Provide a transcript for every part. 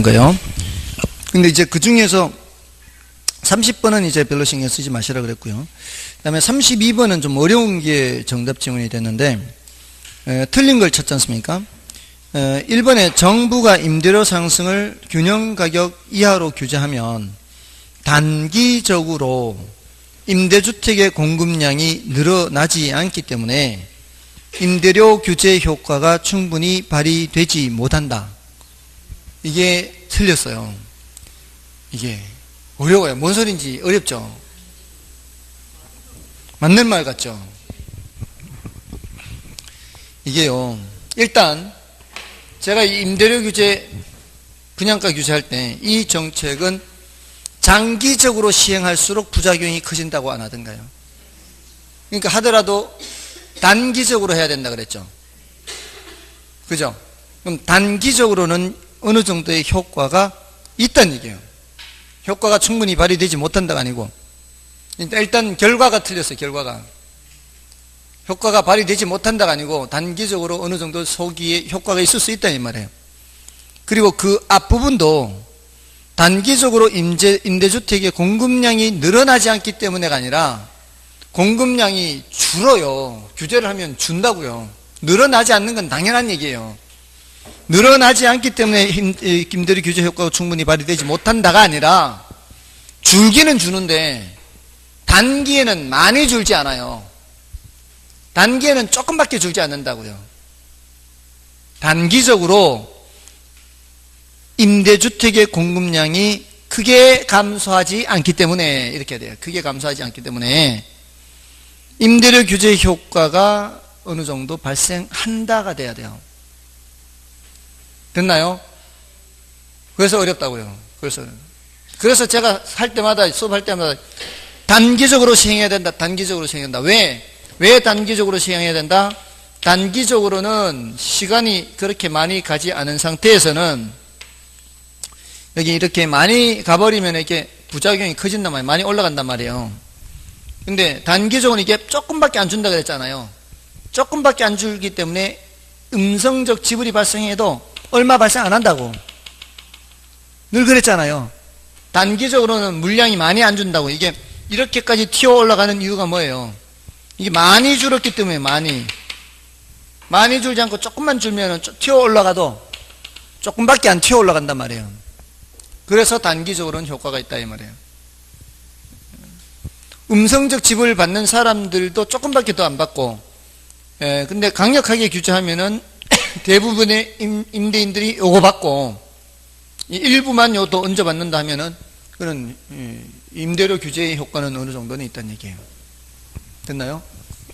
거예요. 근데 이제 그 중에서 30번은 이제 별로 신경 쓰지 마시라 그랬고요. 그 다음에 32번은 좀 어려운 게 정답 지문이 됐는데, 틀린 걸 찾지 않습니까? 1번에 정부가 임대료 상승을 균형 가격 이하로 규제하면 단기적으로 임대주택의 공급량이 늘어나지 않기 때문에 임대료 규제 효과가 충분히 발휘되지 못한다. 이게 틀렸어요. 이게 어려워요. 뭔 소린지 어렵죠? 맞는 말 같죠? 이게요, 일단 제가 이 임대료 규제, 분양가 규제할 때 이 정책은 장기적으로 시행할수록 부작용이 커진다고 안 하던가요? 그러니까 하더라도 단기적으로 해야 된다 그랬죠. 그죠? 그럼 단기적으로는 어느 정도의 효과가 있다는 얘기예요. 효과가 충분히 발휘되지 못한다가 아니고, 일단 결과가 틀렸어요. 결과가 효과가 발휘되지 못한다가 아니고 단기적으로 어느 정도 소기에 효과가 있을 수 있다 이 말이에요. 그리고 그 앞부분도 단기적으로 임대주택의 공급량이 늘어나지 않기 때문에가 아니라 공급량이 줄어요. 규제를 하면 준다고요. 늘어나지 않는 건 당연한 얘기예요. 늘어나지 않기 때문에 임대료 규제 효과가 충분히 발휘되지 못한다가 아니라 줄기는 주는데 단기에는 많이 줄지 않아요. 단기에는 조금밖에 줄지 않는다고요. 단기적으로 임대주택의 공급량이 크게 감소하지 않기 때문에 이렇게 돼요. 크게 감소하지 않기 때문에 임대료 규제 효과가 어느 정도 발생한다가 돼야 돼요. 됐나요? 그래서 어렵다고요. 그래서 제가 할 때마다, 수업할 때마다 단기적으로 시행해야 된다. 단기적으로 시행해야 된다. 왜 단기적으로 시행해야 된다? 단기적으로는 시간이 그렇게 많이 가지 않은 상태에서는 여기 이렇게 많이 가버리면 이렇게 부작용이 커진단 말이에요. 많이 올라간단 말이에요. 근데 단기적으로 이게 조금밖에 안 준다 그랬잖아요. 조금밖에 안 줄기 때문에 음성적 지불이 발생해도 얼마 발생 안 한다고 늘 그랬잖아요. 단기적으로는 물량이 많이 안 준다고. 이게 이렇게까지 튀어 올라가는 이유가 뭐예요? 이게 많이 줄었기 때문에 많이 줄지 않고 조금만 줄면 튀어 올라가도 조금밖에 안 튀어 올라간단 말이에요. 그래서 단기적으로는 효과가 있다 이 말이에요. 음성적 지불을 받는 사람들도 조금밖에 더 안 받고, 근데 강력하게 규제하면은 대부분의 임대인들이 요거 받고 일부만 요도 얹어 받는다 하면은 그런 임대료 규제의 효과는 어느 정도는 있다는 얘기예요. 됐나요?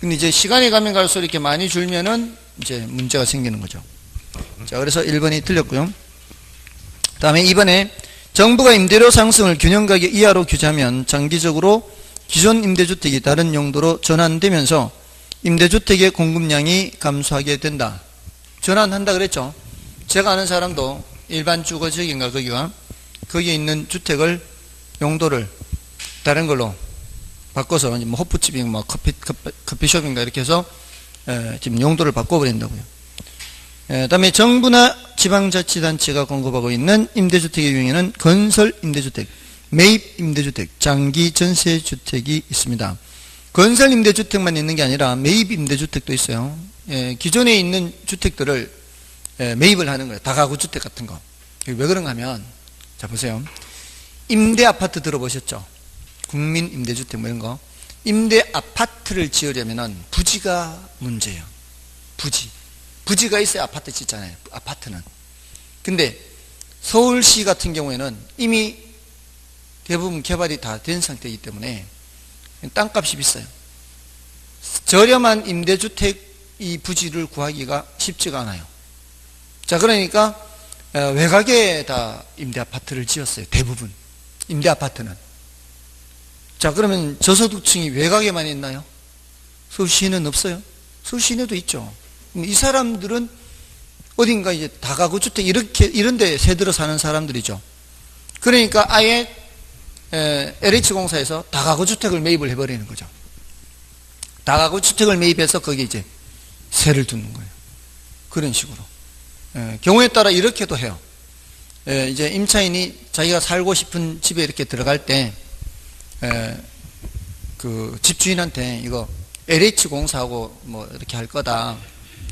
근데 이제 시간이 가면 갈수록 이렇게 많이 줄면은 이제 문제가 생기는 거죠. 자, 그래서 1번이 틀렸고요. 다음에 2번에 정부가 임대료 상승을 균형 가격 이하로 규제하면 장기적으로 기존 임대주택이 다른 용도로 전환되면서 임대주택의 공급량이 감소하게 된다. 전환한다 그랬죠. 제가 아는 사람도 일반 주거지역인가 거기에 있는 주택을 용도를 다른 걸로 바꿔서 뭐 호프집인가 뭐 커피숍인가 이렇게 해서 지금 용도를 바꿔버린다고요. 다음에 정부나 지방자치단체가 공급하고 있는 임대주택의 유형에는 건설 임대주택, 매입 임대주택, 장기 전세주택이 있습니다. 건설 임대주택만 있는 게 아니라 매입 임대주택도 있어요. 기존에 있는 주택들을 매입을 하는 거예요. 다가구 주택 같은 거. 왜 그런가 하면, 자 보세요. 임대 아파트 들어보셨죠? 국민 임대주택 뭐 이런 거. 임대 아파트를 지으려면은 부지가 문제예요. 부지가 있어야 아파트 짓잖아요. 아파트는. 근데 서울시 같은 경우에는 이미 대부분 개발이 다 된 상태이기 때문에 땅값이 비싸요. 저렴한 임대주택 이 부지를 구하기가 쉽지가 않아요. 자, 그러니까 외곽에 다 임대 아파트를 지었어요. 대부분 임대 아파트는. 자, 그러면 저소득층이 외곽에만 있나요? 서울시는 없어요? 서울시내도 있죠. 이 사람들은 어딘가 이제 다가구 주택 이런 데 새들어 사는 사람들이죠. 그러니까 아예 LH공사에서 다가구 주택을 매입을 해버리는 거죠. 다가구 주택을 매입해서 거기에 이제 세를 두는 거예요. 그런 식으로. 경우에 따라 이렇게도 해요. 이제 임차인이 자기가 살고 싶은 집에 이렇게 들어갈 때, 그 집주인한테 이거 LH공사하고 뭐 이렇게 할 거다.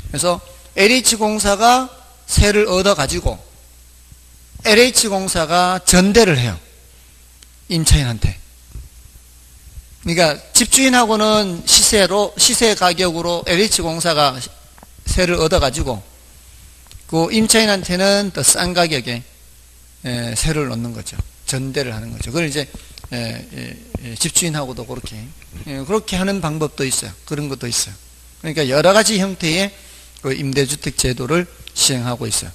그래서 LH공사가 세를 얻어 가지고 LH공사가 전대를 해요. 임차인한테. 그러니까 집주인하고는 시세 가격으로 LH공사가 세를 얻어 가지고 그 임차인한테는 더 싼 가격에 세를 넣는 거죠. 전대를 하는 거죠. 그걸 이제 집주인하고도 그렇게 하는 방법도 있어요. 그런 것도 있어요. 그러니까 여러 가지 형태의 그 임대주택 제도를 시행하고 있어요.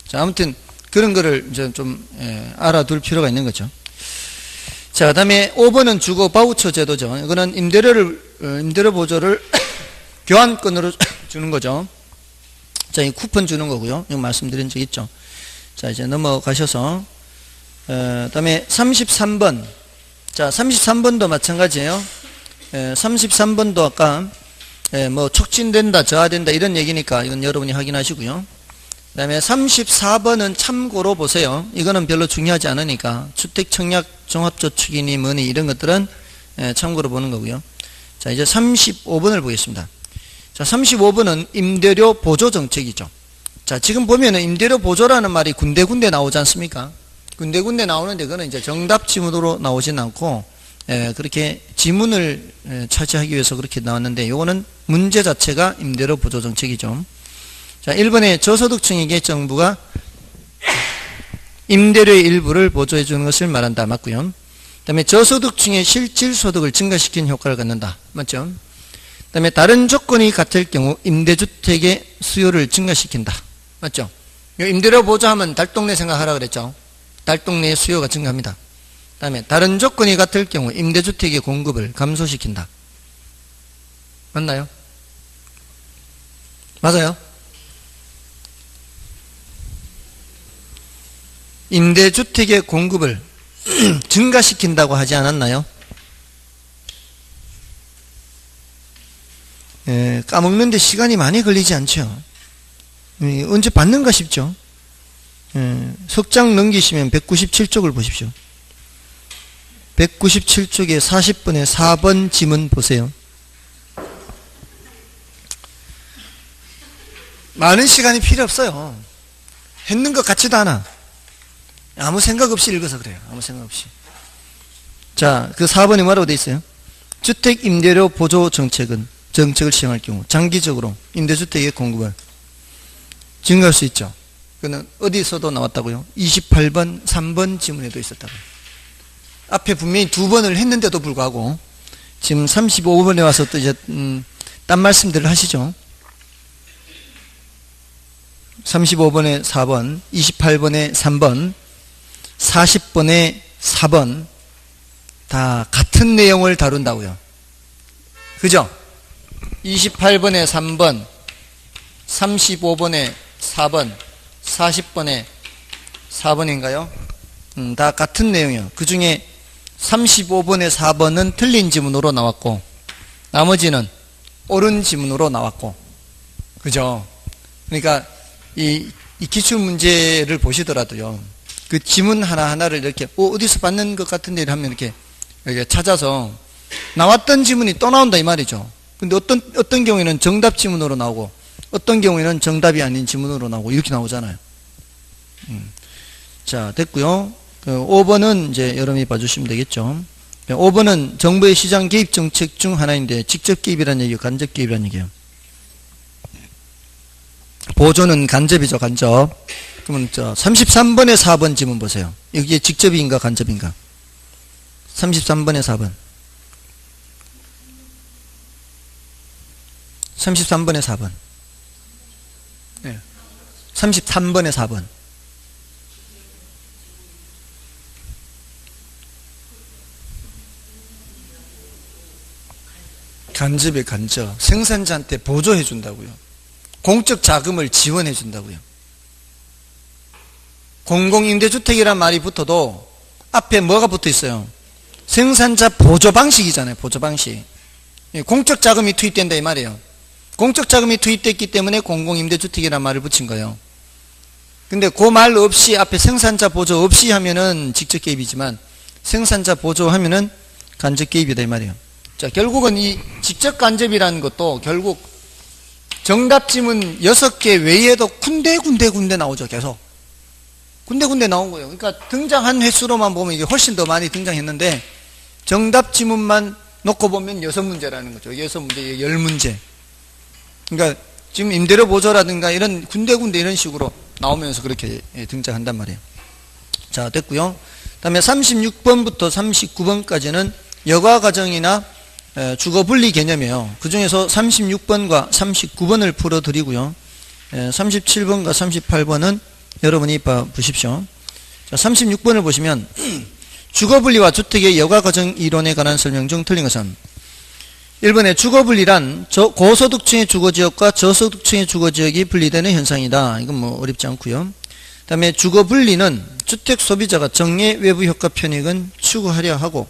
자, 아무튼 그런 거를 이제 좀 알아둘 필요가 있는 거죠. 자, 그다음에 5번은 주거 바우처 제도죠. 이거는 임대료 보조를 교환권으로 주는 거죠. 자, 이 쿠폰 주는 거고요. 이거 말씀드린 적 있죠. 자, 이제 넘어가셔서 그다음에 33번. 자, 33번도 마찬가지예요. 33번도 아까 뭐 촉진된다, 저하된다 이런 얘기니까 이건 여러분이 확인하시고요. 그 다음에 34번은 참고로 보세요. 이거는 별로 중요하지 않으니까 주택청약 종합저축이니 뭐니 이런 것들은 참고로 보는 거고요. 자, 이제 35번을 보겠습니다. 자, 35번은 임대료 보조 정책이죠. 자, 지금 보면은 임대료 보조라는 말이 군데군데 나오지 않습니까? 군데군데 나오는데 그거는 이제 정답 지문으로 나오진 않고 그렇게 지문을 차지하기 위해서 그렇게 나왔는데 이거는 문제 자체가 임대료 보조 정책이죠. 자, 1번에 저소득층에게 정부가 임대료의 일부를 보조해 주는 것을 말한다. 맞고요. 그 다음에 저소득층의 실질소득을 증가시키는 효과를 갖는다. 맞죠? 그 다음에 다른 조건이 같을 경우 임대주택의 수요를 증가시킨다. 맞죠? 임대료 보조하면 달동네 생각하라 그랬죠? 달동네의 수요가 증가합니다. 그 다음에 다른 조건이 같을 경우 임대주택의 공급을 감소시킨다. 맞나요? 맞아요? 임대주택의 공급을 증가시킨다고 하지 않았나요? 까먹는데 시간이 많이 걸리지 않죠. 언제 받는가 싶죠. 석장 넘기시면 197쪽을 보십시오. 197쪽에 40번에 4번 지문 보세요. 많은 시간이 필요 없어요. 했는 것 같지도 않아. 아무 생각 없이 읽어서 그래요. 아무 생각 없이. 자, 그 4번이 뭐라고 되어 있어요? 주택 임대료 보조 정책을 시행할 경우 장기적으로 임대주택의 공급을 증가할 수 있죠. 그는 어디서도 나왔다고요? 28번, 3번 지문에도 있었다고요. 앞에 분명히 2번을 했는데도 불구하고 지금 35번에 와서 또 이제 딴 말씀들을 하시죠. 35번에 4번, 28번에 3번, 40번에 4번 다 같은 내용을 다룬다고요. 그죠? 28번에 3번, 35번에 4번, 40번에 4번인가요? 다 같은 내용이요. 그 중에 35번에 4번은 틀린 지문으로 나왔고 나머지는 옳은 지문으로 나왔고, 그죠? 그러니까 이 기출문제를 보시더라도요, 그 지문 하나하나를 이렇게 어디서 봤는 것 같은데 하면 이렇게 찾아서 나왔던 지문이 또 나온다 이 말이죠. 근데 어떤 경우에는 정답 지문으로 나오고 어떤 경우에는 정답이 아닌 지문으로 나오고 이렇게 나오잖아요. 자, 됐고요. 5번은 이제 여러분이 봐주시면 되겠죠. 5번은 정부의 시장 개입 정책 중 하나인데 직접 개입이라는 얘기예요, 간접 개입이라는 얘기예요. 보조는 간접이죠, 간접. 그러면 33번에 4번 지문 보세요. 이게 직접인가 간접인가? 33번에 4번. 33번에 4번. 네. 33번에 4번. 간접에 간접. 생산자한테 보조해 준다고요. 공적 자금을 지원해 준다고요. 공공임대주택이란 말이 붙어도 앞에 뭐가 붙어 있어요? 생산자 보조 방식이잖아요. 보조 방식. 공적 자금이 투입된다 이 말이에요. 공적 자금이 투입됐기 때문에 공공임대주택이란 말을 붙인 거예요. 근데 그 말 없이 앞에 생산자 보조 없이 하면은 직접 개입이지만 생산자 보조하면은 간접 개입이다 이 말이에요. 자, 결국은 이 직접 간접이라는 것도 결국 정답 지문 6개 외에도 군데 나오죠. 계속 군데 나온 거예요. 그러니까 등장한 횟수로만 보면 이게 훨씬 더 많이 등장했는데 정답 지문만 놓고 보면 6문제라는 거죠. 6문제, 10문제. 그러니까 지금 임대료 보조라든가 이런 군데 이런 식으로 나오면서 그렇게 등장한단 말이에요. 자, 됐고요. 그다음에 36번부터 39번까지는 여과 과정이나 주거 분리 개념이에요. 그 중에서 36번과 39번을 풀어드리고요. 37번과 38번은 여러분이 보십시오. 자, 36번을 보시면 주거 분리와 주택의 여과 과정 이론에 관한 설명 중 틀린 것은 1번에 주거 분리란 고소득층의 주거지역과 저소득층의 주거지역이 분리되는 현상이다. 이건 뭐 어렵지 않고요. 그 다음에 주거 분리는 주택 소비자가 정의 외부 효과 편익은 추구하려 하고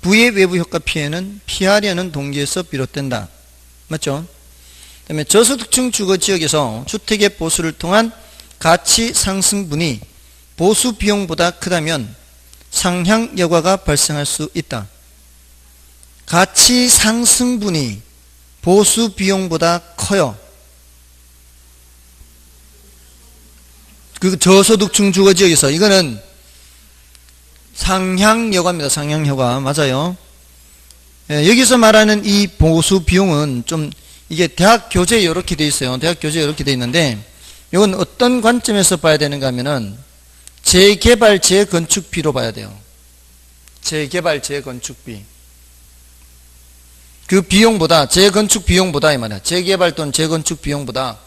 부의 외부 효과 피해는 피하려는 동기에서 비롯된다. 맞죠? 그 다음에 저소득층 주거지역에서 주택의 보수를 통한 가치 상승분이 보수 비용보다 크다면 상향 여과가 발생할 수 있다. 가치 상승분이 보수 비용보다 커요. 그 저소득층 주거지역에서 이거는 상향 여과입니다. 상향 여과 맞아요. 여기서 말하는 이 보수 비용은 좀 이게 대학 교재에 이렇게 돼 있어요. 대학 교재에 이렇게 돼 있는데 이건 어떤 관점에서 봐야 되는가 하면은 재개발 재건축비로 봐야 돼요. 재개발 재건축비. 그 비용보다 재건축 비용보다 이 말이야. 재개발 또는 재건축 비용보다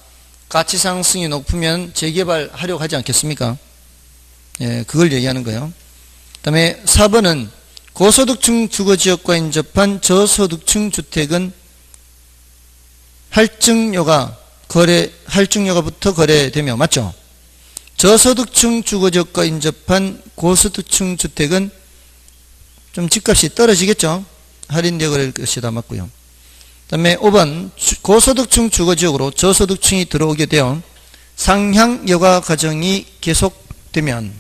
가치 상승이 높으면 재개발하려고 하지 않겠습니까? 예, 그걸 얘기하는 거예요. 그다음에 4번은 고소득층 주거지역과 인접한 저소득층 주택은 할증여가부터 거래되며 맞죠? 저소득층 주거지역과 인접한 고소득층 주택은 좀 집값이 떨어지겠죠? 할인되어 거래될 것이다 맞고요. 그 다음에 5번 고소득층 주거지역으로 저소득층이 들어오게 되어 상향여가 과정이 계속되면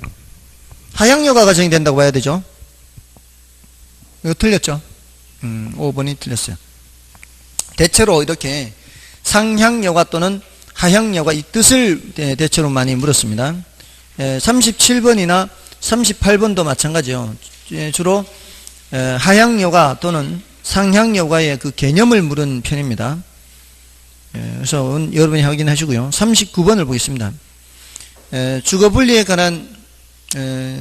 하향여가 과정이 된다고 봐야 되죠. 이거 틀렸죠? 5번이 틀렸어요. 대체로 이렇게 상향여가 또는 하향여가 이 뜻을 대체로 많이 물었습니다. 37번이나 38번도 마찬가지요. 주로 하향여가 또는 상향여가의 그 개념을 물은 편입니다. 그래서 여러분이 확인하시고요. 39번을 보겠습니다. 주거분리에 관한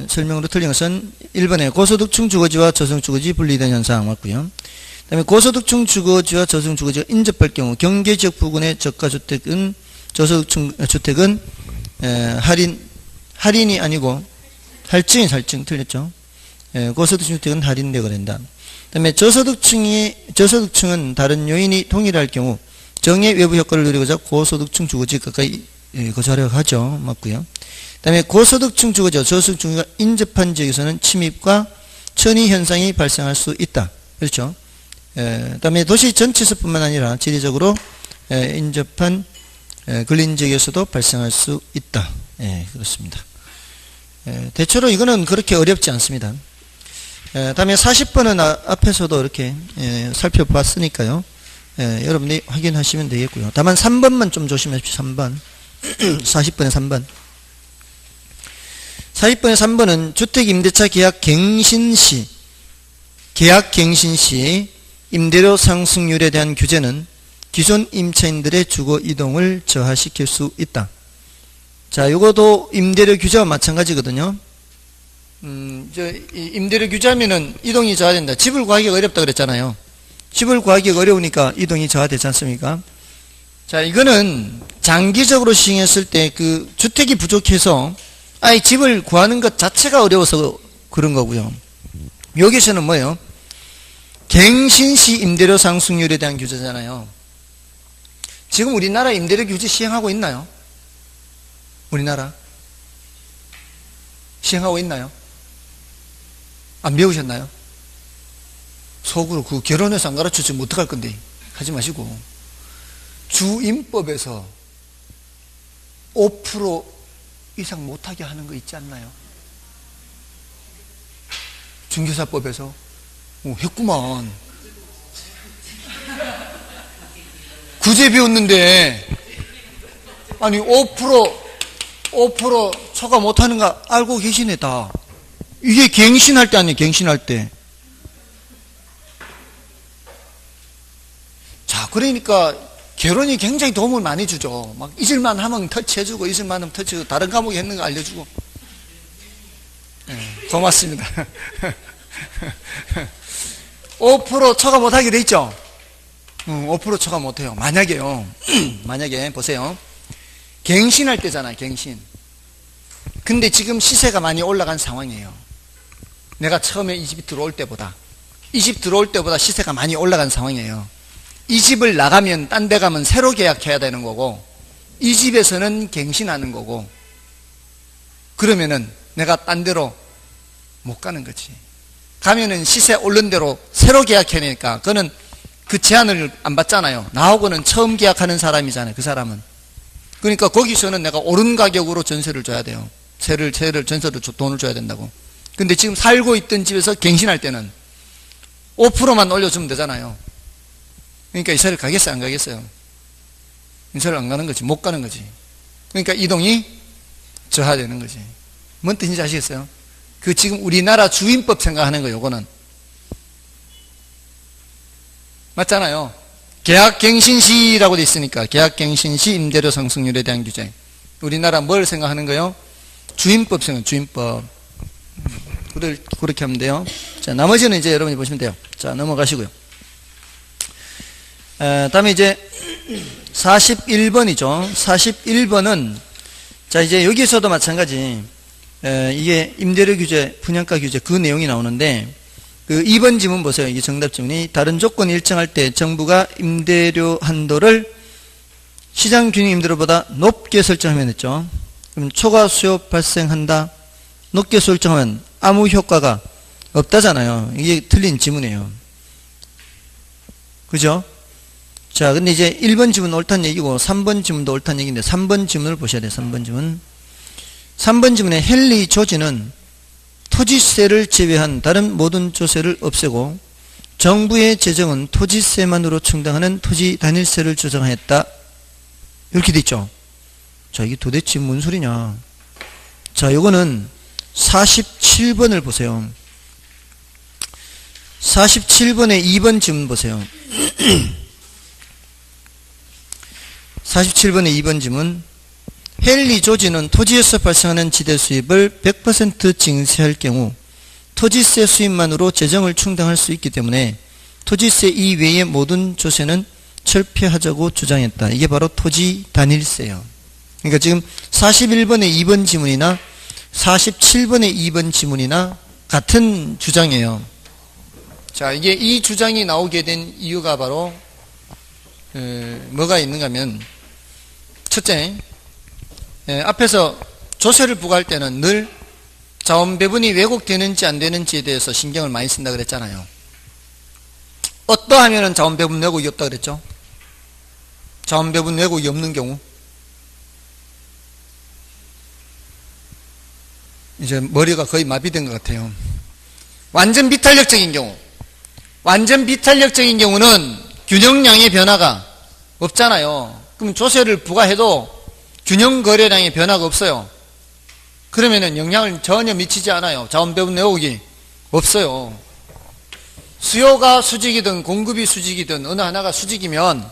설명으로 틀린 것은 1번에 고소득층 주거지와 저소득주거지 분리된 현상 맞고요. 그 다음에 고소득층 주거지와 저소득주거지가 인접할 경우 경계지역 부근의 저가주택은 저소득층 주택은 할인이 아니고 할증이 틀렸죠. 고소득층 주택은 할인되고 된다. 그 다음에 저소득층은 다른 요인이 동일할 경우 정의 외부 효과를 누리고자 고소득층 주거지 가까이 거주하려고 하죠. 맞고요. 그 다음에 고소득층 주거지, 저소득층과 인접한 지역에서는 침입과 천의 현상이 발생할 수 있다. 그렇죠. 그 다음에 도시 전체에서뿐만 아니라 지리적으로 인접한 근린 지역에서도 발생할 수 있다. 그렇습니다. 대체로 이거는 그렇게 어렵지 않습니다. 다음에 40번은 앞에서도 이렇게 살펴봤으니까요. 여러분이 확인하시면 되겠고요. 다만 3번만 좀 조심하십시오. 3번 40번에 3번 40번에 3번은 주택임대차 계약갱신 시 임대료 상승률에 대한 규제는 기존 임차인들의 주거 이동을 저하시킬 수 있다. 자, 이것도 임대료 규제와 마찬가지거든요. 임대료 규제하면은 이동이 저하된다. 집을 구하기가 어렵다 그랬잖아요. 집을 구하기가 어려우니까 이동이 저하되지 않습니까? 자, 이거는 장기적으로 시행했을 때 그 주택이 부족해서 아예 집을 구하는 것 자체가 어려워서 그런 거고요. 여기서는 뭐예요? 갱신시 임대료 상승률에 대한 규제잖아요. 지금 우리나라 임대료 규제 시행하고 있나요? 우리나라 시행하고 있나요? 안 배우셨나요? 속으로 그 결혼해서 안 가르쳐주면 어떡할 건데 하지 마시고 주임법에서 5% 이상 못하게 하는 거 있지 않나요? 중개사법에서 했구만. 구제 배웠는데 아니 5% 초과 못하는 거 알고 계시네 다. 이게 갱신할 때 아니에요. 갱신할 때. 자, 그러니까 결혼이 굉장히 도움을 많이 주죠. 막 잊을만 하면 터치해주고 잊을만 하면 터치해주고 다른 과목에 했는 거 알려주고. 네, 고맙습니다. 5% 초과 못하게 돼 있죠. 5% 초과 못해요. 만약에요. 만약에 보세요. 갱신할 때잖아요. 갱신. 근데 지금 시세가 많이 올라간 상황이에요. 내가 처음에 이 집이 들어올 때보다 시세가 많이 올라간 상황이에요. 이 집을 나가면 딴 데 가면 새로 계약해야 되는 거고 이 집에서는 갱신하는 거고 그러면은 내가 딴 데로 못 가는 거지. 가면은 시세 오른 대로 새로 계약해야 되니까 그거는 그 제한을 안 받잖아요. 나하고는 처음 계약하는 사람이잖아요. 그 사람은. 그러니까 거기서는 내가 오른 가격으로 전세를 줘야 돼요. 전세를 돈을 줘야 된다고. 근데 지금 살고 있던 집에서 갱신할 때는 5%만 올려주면 되잖아요. 그러니까 이사를 가겠어요? 안 가겠어요? 이사를 안 가는 거지. 못 가는 거지. 그러니까 이동이 저하되는 거지. 뭔 뜻인지 아시겠어요? 그 지금 우리나라 주임법 생각하는 거예요. 요거는. 맞잖아요. 계약갱신시라고 돼 있으니까 계약갱신시 임대료 상승률에 대한 규제. 우리나라 뭘 생각하는 거예요? 주임법 생각, 주임법. 그렇게 하면 돼요. 자, 나머지는 이제 여러분이 보시면 돼요. 자, 넘어가시고요. 다음에 이제 41번이죠. 41번은 자, 이제 여기서도 마찬가지. 이게 임대료 규제, 분양가 규제 그 내용이 나오는데 그 2번 지문 보세요. 이게 정답 지문이 다른 조건이 일정할 때 정부가 임대료 한도를 시장 균형 임대료보다 높게 설정하면 했죠. 그럼 초과 수요 발생한다. 높게 설정하면 아무 효과가 없다잖아요. 이게 틀린 지문이에요. 그죠? 자, 근데 이제 1번 지문은 옳다는 얘기고 3번 지문도 옳다는 얘기인데 3번 지문을 보셔야 돼요. 3번 지문. 3번 지문의 헨리 조지는 토지세를 제외한 다른 모든 조세를 없애고 정부의 재정은 토지세만으로 충당하는 토지 단일세를 조정하였다. 이렇게 돼 있죠. 자, 이게 도대체 뭔 소리냐. 자, 요거는 47번을 보세요. 47번의 2번 지문 보세요. 47번의 2번 지문. 헨리 조지는 토지에서 발생하는 지대 수입을 100% 징수할 경우 토지세 수입만으로 재정을 충당할 수 있기 때문에 토지세 이외의 모든 조세는 철폐하자고 주장했다. 이게 바로 토지 단일세예요. 그러니까 지금 41번의 2번 지문이나 47번의 2번 지문이나 같은 주장이에요. 자, 이게 이 주장이 나오게 된 이유가 바로 뭐가 있는가 하면 첫째, 앞에서 조세를 부과할 때는 늘 자원 배분이 왜곡되는지 안 되는지에 대해서 신경을 많이 쓴다 그랬잖아요. 어떠하면은 자원 배분 왜곡이 없다 그랬죠? 자원 배분 왜곡이 없는 경우 이제 머리가 거의 마비된 것 같아요. 완전 비탄력적인 경우, 완전 비탄력적인 경우는 균형량의 변화가 없잖아요. 그럼 조세를 부과해도 균형 거래량의 변화가 없어요. 그러면은 영향을 전혀 미치지 않아요. 자원 배분 왜곡이 없어요. 수요가 수직이든 공급이 수직이든 어느 하나가 수직이면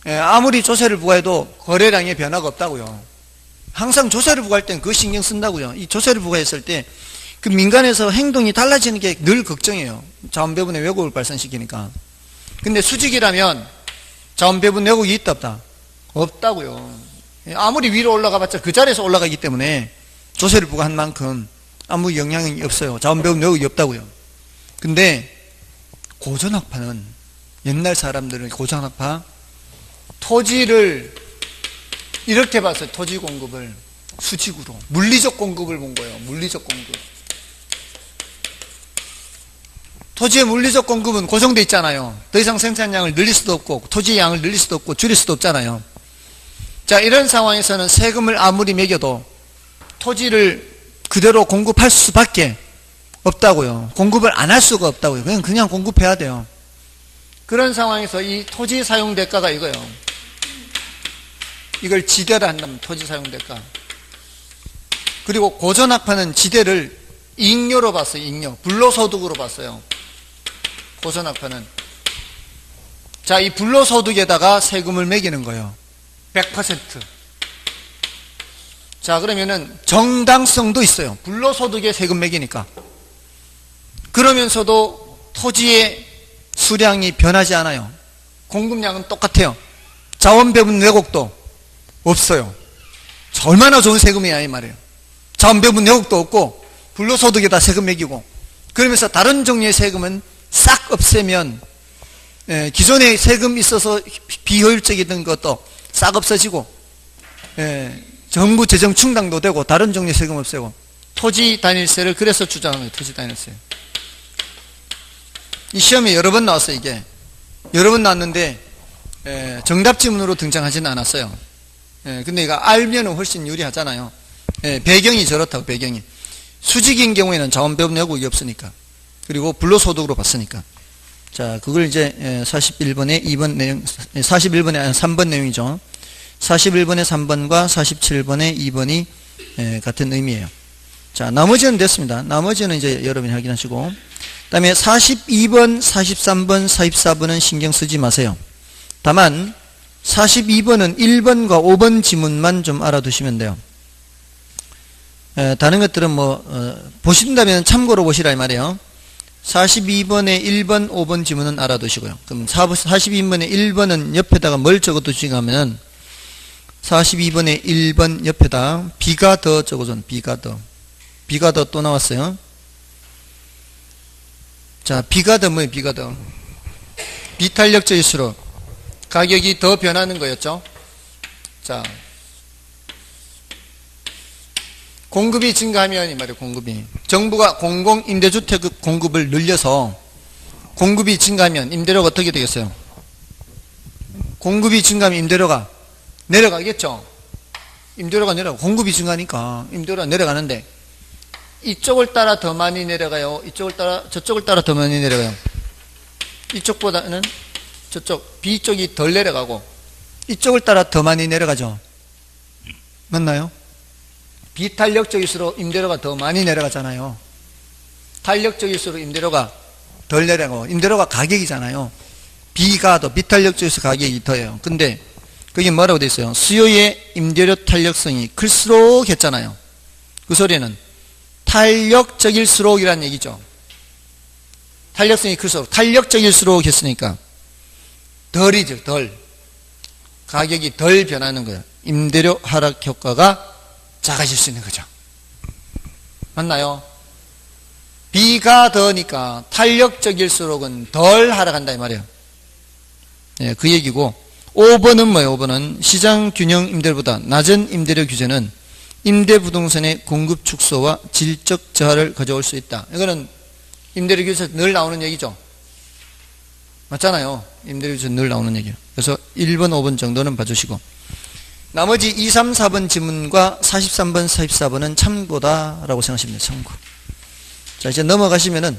아무리 조세를 부과해도 거래량의 변화가 없다고요. 항상 조세를 부과할 때는 그 신경 쓴다고요. 이 조세를 부과했을 때 그 민간에서 행동이 달라지는 게 늘 걱정이에요. 자원 배분의 왜곡을 발생시키니까. 근데 수직이라면 자원 배분 왜곡이 있다 없다? 없다고요. 아무리 위로 올라가봤자 그 자리에서 올라가기 때문에 조세를 부과한 만큼 아무 영향이 없어요. 자원 배분 왜곡이 없다고요. 근데 고전학파는, 옛날 사람들은 고전학파, 토지를 이렇게 봤어요. 토지 공급을 수직으로 물리적 공급을 본 거예요. 물리적 공급. 토지의 물리적 공급은 고정돼 있잖아요. 더 이상 생산량을 늘릴 수도 없고 토지의 양을 늘릴 수도 없고 줄일 수도 없잖아요. 자, 이런 상황에서는 세금을 아무리 매겨도 토지를 그대로 공급할 수밖에 없다고요. 공급을 안 할 수가 없다고요. 그냥 공급해야 돼요. 그런 상황에서 이 토지 사용 대가가 이거예요. 이걸 지대라 한다면 토지 사용 대가. 그리고 고전학파는 지대를 잉여로 봤어요. 잉여. 불로소득으로 봤어요. 고전학파는. 자, 이 불로소득에다가 세금을 매기는 거예요. 100%. 자, 그러면은 정당성도 있어요. 불로소득에 세금 매기니까. 그러면서도 토지의 수량이 변하지 않아요. 공급량은 똑같아요. 자원 배분 왜곡도 없어요. 얼마나 좋은 세금이야 이 말이에요. 자원 배분 왜곡도 없고 불로소득에다 세금 매기고, 그러면서 다른 종류의 세금은 싹 없애면 기존에 세금 있어서 비효율적이던 것도 싹 없어지고, 정부 재정 충당도 되고, 다른 종류의 세금 없애고, 토지 단일세를 그래서 주장한 거예요. 토지 단일세. 이 시험에 여러 번 나왔어요. 이게 여러 번 나왔는데 정답 지문으로 등장하지는 않았어요. 근데 이거 알면은 훨씬 유리하잖아요. 배경이 저렇다고. 배경이 수직인 경우에는 자원 배분 왜곡이 없으니까, 그리고 불로소득으로 봤으니까. 자, 그걸 이제 41번에 2번 내용, 41번에 3번 내용이죠. 41번에 3번과 47번에 2번이 같은 의미예요. 자, 나머지는 됐습니다. 나머지는 이제 여러분이 확인하시고, 그 다음에 42번, 43번, 44번은 신경 쓰지 마세요. 다만 42번은 1번과 5번 지문만 좀 알아두시면 돼요. 다른 것들은 보신다면 참고로 보시라 이 말이에요. 42번에 1번, 5번 지문은 알아두시고요. 그럼 42번에 1번은 옆에다가 뭘 적어두시냐면 42번에 1번 옆에다 비가 더 적어준. 비가 더. 비가 더 또 나왔어요. 자, 비가 더 뭐예요? 비가 더. 비탄력적일수록 가격이 더 변하는 거였죠. 자, 공급이 증가하면 이 말이에요. 공급이. 정부가 공공임대주택 공급을 늘려서 공급이 증가하면 임대료가 어떻게 되겠어요? 공급이 증가하면 임대료가 내려가겠죠. 임대료가 내려가고, 공급이 증가하니까 임대료가 내려가는데, 이쪽을 따라 더 많이 내려가요? 저쪽을 따라 더 많이 내려가요? 이쪽보다는 저쪽 B쪽이 덜 내려가고 이쪽을 따라 더 많이 내려가죠. 맞나요? 비탄력적일수록 임대료가 더 많이 내려가잖아요. 탄력적일수록 임대료가 덜 내려가고, 임대료가 가격이잖아요. B가 더, 비탄력적일수록 가격이 더해요. 근데 그게 뭐라고 돼 있어요? 수요의 임대료 탄력성이 클수록 했잖아요. 그 소리는 탄력적일수록이라는 얘기죠. 탄력성이 클수록, 탄력적일수록 했으니까 덜이죠. 덜. 가격이 덜 변하는 거예요. 임대료 하락 효과가 작아질 수 있는 거죠. 맞나요? B가 더니까 탄력적일수록은 덜 하락한다 이 말이에요. 그 얘기고, 5번은 뭐예요? 5번은 시장균형 임대료보다 낮은 임대료 규제는 임대부동산의 공급 축소와 질적 저하를 가져올 수 있다. 이거는 임대료 규제에서 늘 나오는 얘기죠. 맞잖아요. 임대료 규제에서 늘 나오는 얘기예요. 그래서 1번, 5번 정도는 봐주시고, 나머지 2, 3, 4번 지문과 43번, 44번은 참고다라고 생각하시면 돼요. 참고. 자, 이제 넘어가시면은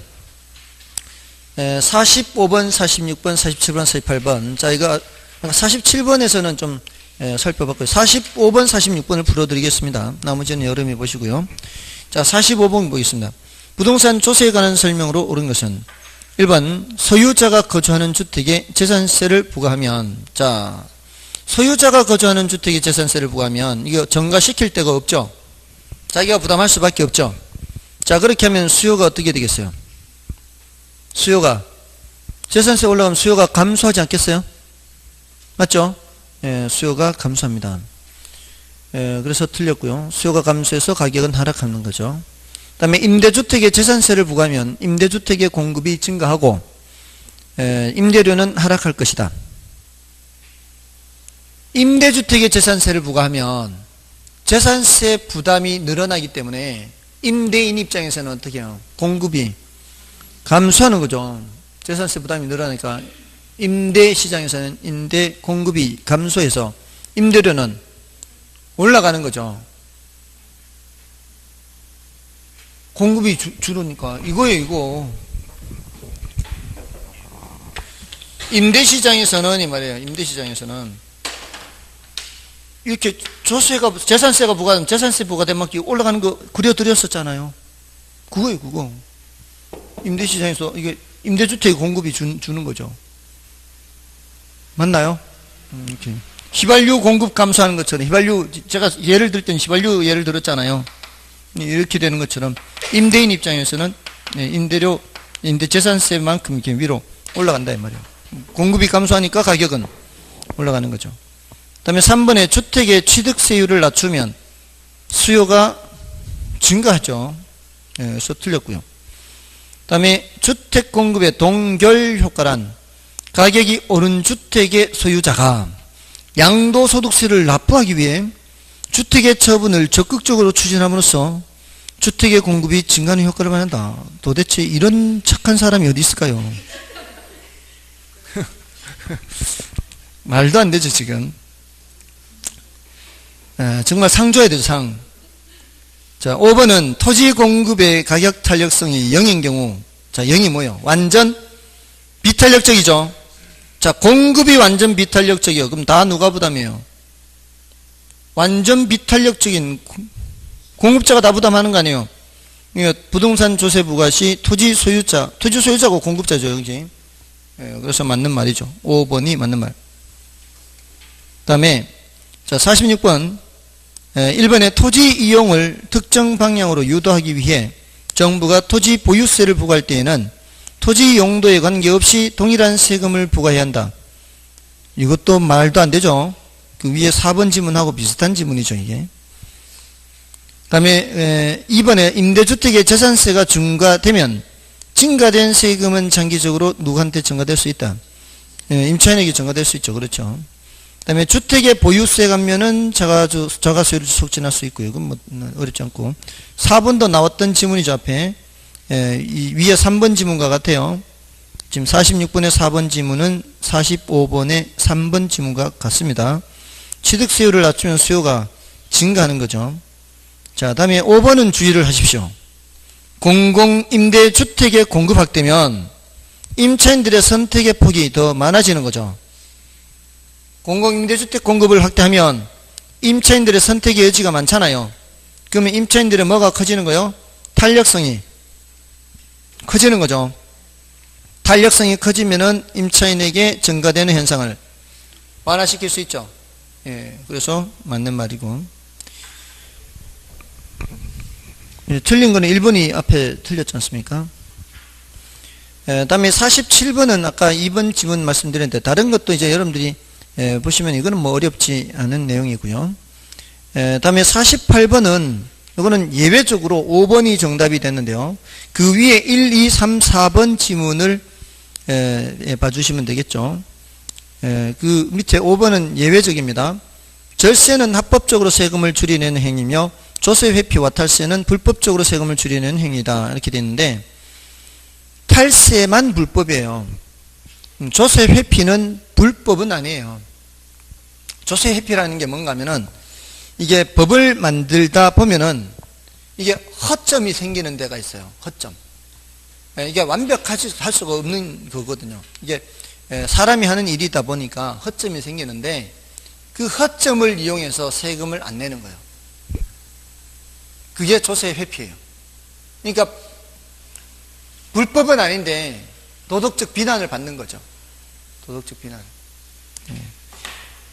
45번, 46번, 47번, 48번. 자, 이거 47번에서는 좀 살펴봤고요. 45번, 46번을 풀어드리겠습니다. 나머지는 여러분이 보시고요. 자, 45번 보겠습니다. 부동산 조세에 관한 설명으로 옳은 것은 1번 소유자가 거주하는 주택에 재산세를 부과하면, 자, 소유자가 거주하는 주택에 재산세를 부과하면 이거 전가시킬 데가 없죠. 자기가 부담할 수밖에 없죠. 자, 그렇게 하면 수요가 어떻게 되겠어요? 수요가, 재산세 올라가면 수요가 감소하지 않겠어요? 맞죠? 수요가 감소합니다. 그래서 틀렸고요. 수요가 감소해서 가격은 하락하는 거죠. 그 다음에 임대주택에 재산세를 부과하면 임대주택의 공급이 증가하고 임대료는 하락할 것이다. 임대주택에 재산세를 부과하면 재산세 부담이 늘어나기 때문에 임대인 입장에서는 어떻게 해요? 공급이 감소하는 거죠. 재산세 부담이 늘어나니까 임대 시장에서는 임대 공급이 감소해서 임대료는 올라가는 거죠. 공급이 줄으니까. 이거예요, 이거. 임대시장에서는, 이 말이에요. 임대시장에서는. 이렇게 조세가, 재산세가 부과되면 재산세 부과되면 올라가는 거 그려드렸었잖아요. 그거예요, 그거. 임대시장에서 이게 임대주택 공급이 주는 거죠. 맞나요? 이렇게. 휘발유 공급 감소하는 것처럼, 휘발유, 제가 예를 들 땐 휘발유 예를 들었잖아요. 이렇게 되는 것처럼, 임대인 입장에서는 임대 재산세만큼 이렇게 위로 올라간다, 이 말이에요. 공급이 감소하니까 가격은 올라가는 거죠. 그 다음에 3번에 주택의 취득세율을 낮추면 수요가 증가하죠. 그래서 틀렸고요. 그 다음에 주택 공급의 동결 효과란 가격이 오른 주택의 소유자가 양도소득세를 납부하기 위해 주택의 처분을 적극적으로 추진함으로써 주택의 공급이 증가하는 효과를 발휘한다. 도대체 이런 착한 사람이 어디 있을까요? 말도 안 되죠, 지금. 정말 상 줘야 되죠, 상. 자, 5번은 토지 공급의 가격 탄력성이 0인 경우, 자, 0이 뭐예요? 완전 비탄력적이죠. 자, 공급이 완전 비탄력적이요. 그럼 다 누가 부담해요? 완전 비탄력적인 공급자가 다 부담하는 거 아니에요? 그러니까 부동산 조세 부과 시 토지 소유자고 공급자죠, 여기. 그래서 맞는 말이죠. 5번이 맞는 말. 그 다음에, 자, 46번. 1번에 토지 이용을 특정 방향으로 유도하기 위해 정부가 토지 보유세를 부과할 때에는 토지 용도에 관계없이 동일한 세금을 부과해야 한다. 이것도 말도 안 되죠. 그 위에 4번 지문하고 비슷한 지문이죠, 이게. 그 다음에 2번에 임대주택의 재산세가 증가되면 증가된 세금은 장기적으로 누구한테 증가될 수 있다. 임차인에게 증가될 수 있죠. 그렇죠. 그 다음에 주택의 보유세 감면은 자가수요를 촉진할 수 있고요. 그건 뭐 어렵지 않고. 4번도 나왔던 지문이죠, 앞에. 이 위에 3번 지문과 같아요. 지금 46번의 4번 지문은 45번의 3번 지문과 같습니다. 취득세율을 낮추면 수요가 증가하는 거죠. 자, 다음에 5번은 주의를 하십시오. 공공임대주택의 공급 확대면 임차인들의 선택의 폭이 더 많아지는 거죠. 공공임대주택 공급을 확대하면 임차인들의 선택의 여지가 많잖아요. 그러면 임차인들의 뭐가 커지는 거예요? 탄력성이 커지는 거죠. 탄력성이 커지면은 임차인에게 증가되는 현상을 완화시킬 수 있죠. 예, 그래서 맞는 말이고. 예, 틀린 거는 1번이 앞에 틀렸지 않습니까? 다음에 47번은 아까 2번 지문 말씀드렸는데 다른 것도 이제 여러분들이 보시면 이거는 뭐 어렵지 않은 내용이고요. 다음에 48번은 이거는 예외적으로 5번이 정답이 됐는데요. 그 위에 1, 2, 3, 4번 지문을 봐주시면 되겠죠. 그 밑에 5번은 예외적입니다. 절세는 합법적으로 세금을 줄이는 행위며 조세 회피와 탈세는 불법적으로 세금을 줄이는 행위다. 이렇게 되어 있는데 탈세만 불법이에요. 조세 회피는 불법은 아니에요. 조세 회피라는 게 뭔가 하면은 이게 법을 만들다 보면은 이게 허점이 생기는 데가 있어요. 허점. 이게 완벽하지 할 수가 없는 거거든요. 이게 사람이 하는 일이다 보니까 허점이 생기는데 그 허점을 이용해서 세금을 안 내는 거예요. 그게 조세 회피예요. 그러니까 불법은 아닌데 도덕적 비난을 받는 거죠. 도덕적 비난.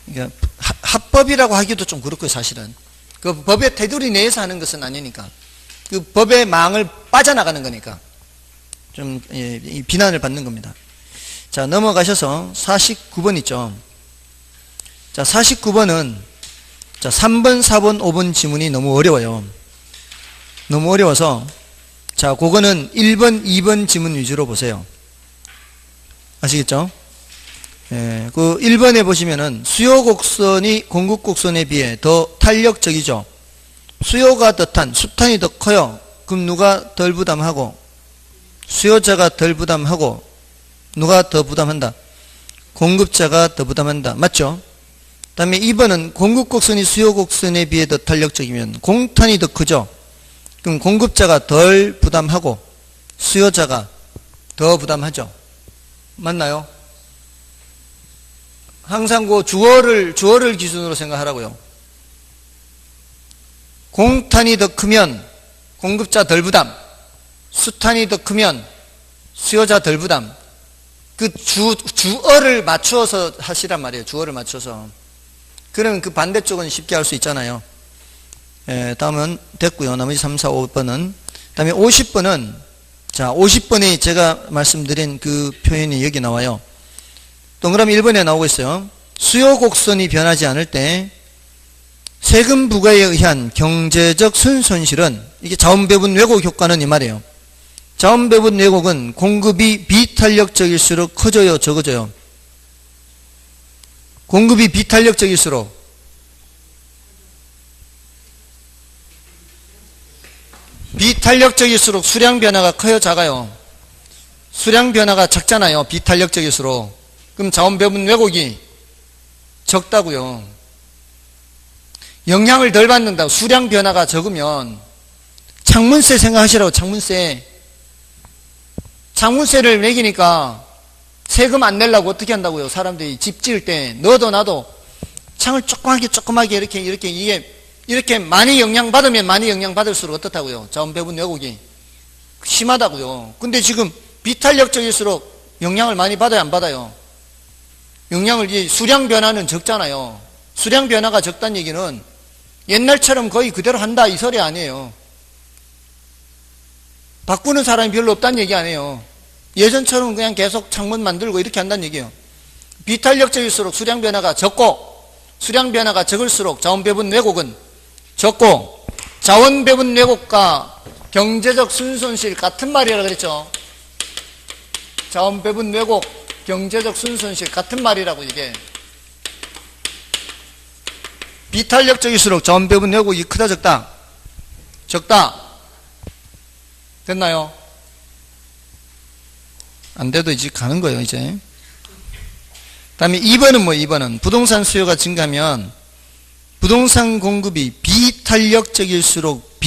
그러니까 합법이라고 하기도 좀 그렇고요, 사실은. 그 법의 테두리 내에서 하는 것은 아니니까. 그 법의 망을 빠져나가는 거니까. 좀 비난을 받는 겁니다. 자, 넘어가셔서 49번 있죠. 자, 49번은 자, 3번, 4번, 5번 지문이 너무 어려워요. 너무 어려워서 자, 그거는 1번, 2번 지문 위주로 보세요. 아시겠죠? 그 1번에 보시면은 수요 곡선이 공급 곡선에 비해 더 탄력적이죠. 수요가 더 수탄이 더 커요. 그럼 누가 덜 부담하고 수요자가 덜 부담하고 누가 더 부담한다? 공급자가 더 부담한다. 맞죠? 그 다음에 2번은 공급 곡선이 수요 곡선에 비해 더 탄력적이면 공탄이 더 크죠. 그럼 공급자가 덜 부담하고 수요자가 더 부담하죠. 맞나요? 항상 그 주어를 기준으로 생각하라고요. 공탄이 더 크면 공급자 덜 부담, 수탄이 더 크면 수요자 덜 부담. 그 주어를 맞추어서 하시란 말이에요. 주어를 맞춰서. 그러면 그 반대쪽은 쉽게 할 수 있잖아요. 다음은 됐고요. 나머지 3, 4, 5번은. 다음에 50번은, 자, 50번에 제가 말씀드린 그 표현이 여기 나와요. 동그라미 1번에 나오고 있어요. 수요 곡선이 변하지 않을 때 세금 부과에 의한 경제적 순손실은, 이게 자원배분 왜곡 효과는 이 말이에요. 자원배분 왜곡은 공급이 비탄력적일수록 커져요, 적어져요? 공급이 비탄력적일수록 비탄력적일수록 수량 변화가 커요, 작아요? 수량 변화가 작잖아요, 비탄력적일수록. 그럼 자원배분 왜곡이 적다고요. 영향을 덜 받는다고. 수량 변화가 적으면 창문세 생각하시라고. 창문세를 매기니까 세금 안 내려고 어떻게 한다고요? 사람들이 집 지을 때 너도 나도 창을 조그맣게 이렇게 많이 영향받으면 많이 영향받을수록 어떻다고요? 자원배분 왜곡이 심하다고요. 근데 지금 비탄력적일수록 영향을 많이 받아요, 안 받아요? 영향을, 수량 변화는 적잖아요. 수량 변화가 적다는 얘기는 옛날처럼 거의 그대로 한다 이 소리 아니에요. 바꾸는 사람이 별로 없다는 얘기 아니에요. 예전처럼 그냥 계속 창문 만들고 이렇게 한다는 얘기예요. 비탄력적일수록 수량 변화가 적고, 수량 변화가 적을수록 자원배분 왜곡은 적고, 자원배분 왜곡과 경제적 순손실 같은 말이라 그랬죠. 자원배분 왜곡, 경제적 순손실 같은 말이라고. 이게 비탄력적일수록 자원배분 왜곡이 크다 적다? 적다. 됐나요? 안 돼도 이제 가는 거예요, 이제. 다음에 2번은 뭐, 2번은 부동산 수요가 증가하면 부동산 공급이 비탄력적일수록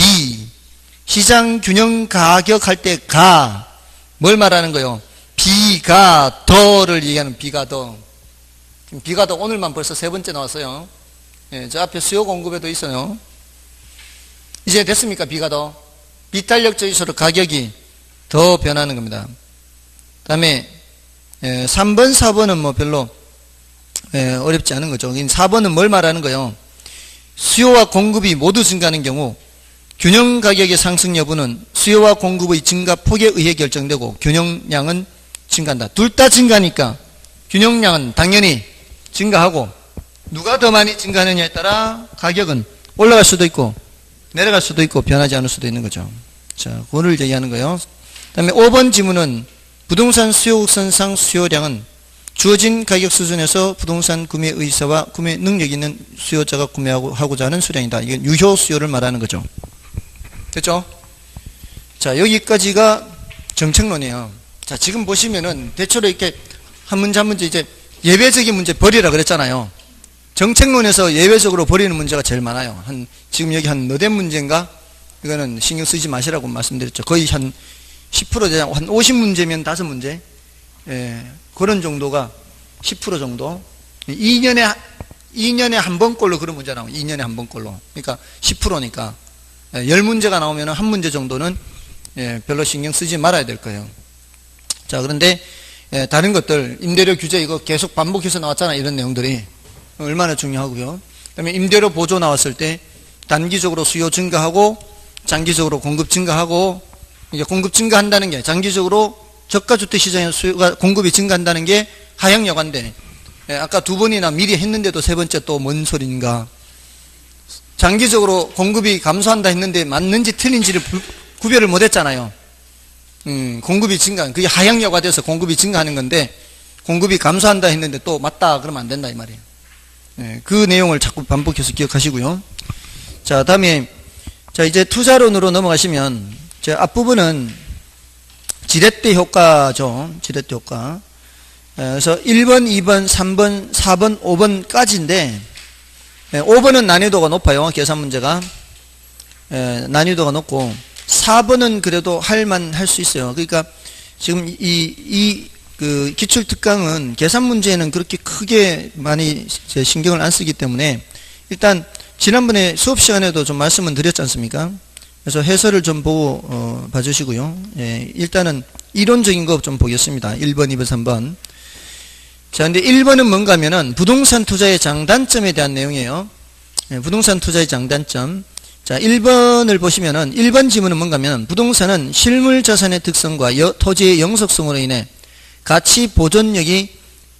시장 균형 가격 할 때 뭘 말하는 거예요? 비가 더를 얘기하는. 비가 더. 비가 더 오늘만 벌써 3번째 나왔어요. 예, 저 앞에 수요 공급에도 있어요. 이제 됐습니까? 비가 더. 비탄력적일수록 가격이 더 변하는 겁니다. 다음에 3번, 4번은 뭐 별로 어렵지 않은 거죠. 4번은 뭘 말하는 거예요? 수요와 공급이 모두 증가하는 경우 균형 가격의 상승 여부는 수요와 공급의 증가 폭에 의해 결정되고 균형량은 증가한다. 둘 다 증가하니까 균형량은 당연히 증가하고, 누가 더 많이 증가하느냐에 따라 가격은 올라갈 수도 있고 내려갈 수도 있고 변하지 않을 수도 있는 거죠. 자, 그거를 얘기하는 거예요. 그 다음에 5번 지문은 부동산 수요 곡선상 수요량은 주어진 가격 수준에서 부동산 구매 의사와 구매 능력 있는 수요자가 구매하고자 하는 수량이다. 이게 유효 수요를 말하는 거죠. 됐죠? 자, 여기까지가 정책론이에요. 자, 지금 보시면은 대체로 이렇게 한 문제 한 문제 이제 예외적인 문제 버리라 그랬잖아요. 정책론에서 예외적으로 버리는 문제가 제일 많아요. 지금 여기 한 너댓 문제인가? 이거는 신경 쓰지 마시라고 말씀드렸죠. 거의 한 10% 되장, 한 50문제면 5문제. 예, 그런 정도가 10% 정도. 2년에 한 번꼴로 그런 문제 나오면 2년에 한 번꼴로. 그러니까 10%니까. 10문제가 나오면 한 문제 정도는 별로 신경 쓰지 말아야 될 거예요. 자, 그런데 다른 것들, 임대료 규제 이거 계속 반복해서 나왔잖아요. 이런 내용들이. 얼마나 중요하고요. 그 다음에 임대료 보조 나왔을 때 단기적으로 수요 증가하고 장기적으로 공급 증가하고, 이게 공급 증가한다는 게 장기적으로 저가주택 시장의 수요가 공급이 증가한다는 게 하향 여관데, 아까 2번이나 미리 했는데도 3번째 또 뭔 소린가. 장기적으로 공급이 감소한다 했는데 맞는지 틀린지를 구별을 못 했잖아요. 공급이 증가, 그게 하향 여과돼서 공급이 증가하는 건데 공급이 감소한다 했는데 또 맞다 그러면 안 된다 이 말이에요. 그 내용을 자꾸 반복해서 기억하시고요. 자, 다음에 자, 이제 투자론으로 넘어가시면 제 앞부분은 지렛대 효과죠. 지렛대 효과. 그래서 1번, 2번, 3번, 4번, 5번까지인데 5번은 난이도가 높아요. 계산 문제가. 난이도가 높고 4번은 그래도 할만 할 수 있어요. 그러니까 지금 그 기출특강은 계산 문제에는 그렇게 크게 많이 신경을 안 쓰기 때문에 일단 지난번에 수업 시간에도 좀 말씀은 드렸지 않습니까? 그래서 해설을 좀 보고 봐주시고요. 예, 일단은 이론적인 거 좀 보겠습니다. 1번, 2번, 3번. 자, 근데 1번은 뭔가 하면은 부동산 투자의 장단점에 대한 내용이에요. 예, 부동산 투자의 장단점. 자, 1번을 보시면은 1번 지문은 뭔가 하면 부동산은 실물 자산의 특성과 토지의 영속성으로 인해 가치 보존력이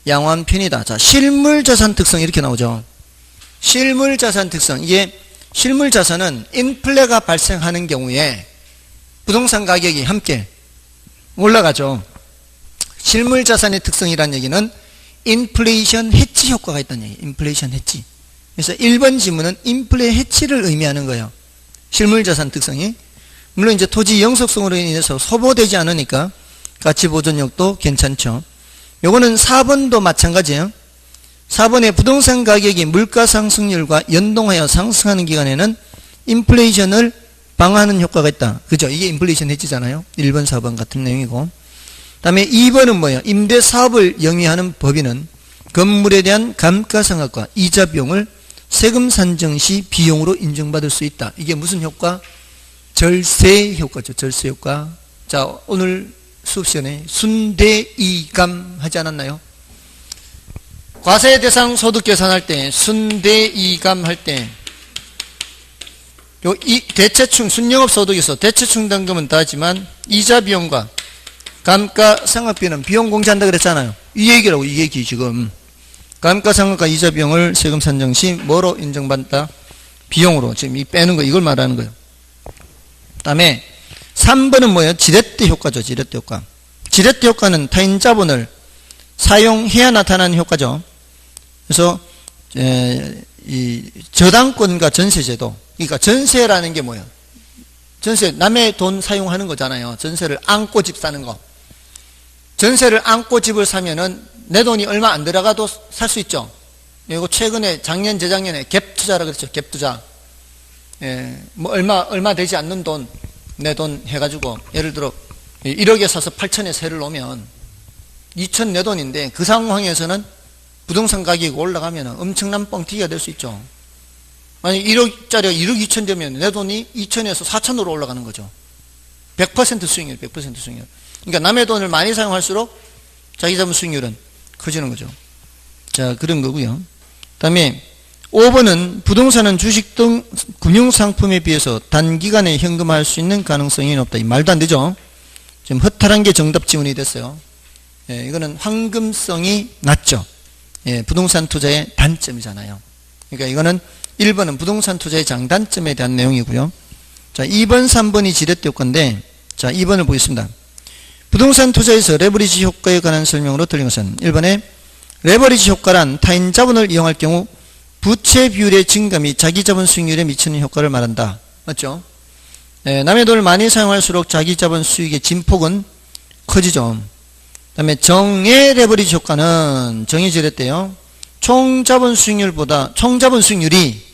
양호한 편이다. 자, 실물 자산 특성 이렇게 나오죠. 실물 자산 특성. 이게 실물 자산은 인플레가 발생하는 경우에 부동산 가격이 함께 올라가죠. 실물 자산의 특성이라는 얘기는 인플레이션 해치 효과가 있다는 얘기예요. 인플레이션 해치. 그래서 1번 지문은 인플레 해치를 의미하는 거예요. 실물 자산 특성이. 물론 이제 토지 영속성으로 인해서 소모되지 않으니까 가치 보존력도 괜찮죠. 요거는 4번도 마찬가지예요. 4번에 부동산 가격이 물가 상승률과 연동하여 상승하는 기간에는 인플레이션을 방어하는 효과가 있다. 그죠? 이게 인플레이션 해치잖아요. 1번, 4번 같은 내용이고. 다음에 2번은 뭐예요? 임대 사업을 영위하는 법인은 건물에 대한 감가상각과 이자 비용을 세금 산정 시 비용으로 인정받을 수 있다. 이게 무슨 효과? 절세 효과죠. 절세 효과. 자, 오늘 수업 시간에 순대이감 하지 않았나요? 과세 대상 소득 계산할 때 순대이감 할 때 요 대체충 순영업 소득에서 대체충 당금은 다지만 이자 비용과 감가상각비는 비용 공제한다 그랬잖아요. 이 얘기라고. 이 얘기 지금 감가상각과 이자 비용을 세금 산정 시 뭐로 인정받다? 비용으로. 지금 이 빼는 거 이걸 말하는 거예요. 그 다음에 3번은 뭐예요? 지렛대 효과죠. 지렛대 효과. 지렛대 효과는 타인 자본을 사용해야 나타나는 효과죠. 그래서 이 저당권과 전세제도. 그러니까 전세라는 게 뭐예요? 전세, 남의 돈 사용하는 거잖아요. 전세를 안고 집 사는 거. 전세를 안고 집을 사면은 내 돈이 얼마 안 들어가도 살 수 있죠. 이거 최근에 작년, 재작년에 갭 투자라 그랬죠. 갭 투자. 예, 뭐 얼마 되지 않는 돈, 내 돈 해가지고, 예를 들어, 1억에 사서 8천에 세를 놓으면 2천 내 돈인데 그 상황에서는 부동산 가격이 올라가면 엄청난 뻥튀기가 될 수 있죠. 아니 1억짜리가 1억 2천 되면 내 돈이 2천에서 4천으로 올라가는 거죠. 100% 수익률, 100% 수익률. 그러니까 남의 돈을 많이 사용할수록 자기 자본 수익률은 커지는 거죠. 자, 그런 거고요. 그 다음에 5번은 부동산은 주식 등 금융상품에 비해서 단기간에 현금화할 수 있는 가능성이 높다. 이 말도 안 되죠. 지금 허탈한 게 정답 지문이 됐어요. 예, 이거는 황금성이 낮죠. 예, 부동산 투자의 단점이잖아요. 그러니까 이거는 1번은 부동산 투자의 장단점에 대한 내용이고요. 자, 2번, 3번이 지렛대 효과인데, 자, 2번을 보겠습니다. 부동산 투자에서 레버리지 효과에 관한 설명으로 들린 것은 1번에 레버리지 효과란 타인 자본을 이용할 경우 부채 비율의 증감이 자기 자본 수익률에 미치는 효과를 말한다. 맞죠? 네, 남의 돈을 많이 사용할수록 자기 자본 수익의 진폭은 커지죠. 그 다음에 정의 레버리지 효과는 정의 지렛대요. 총 자본 수익률이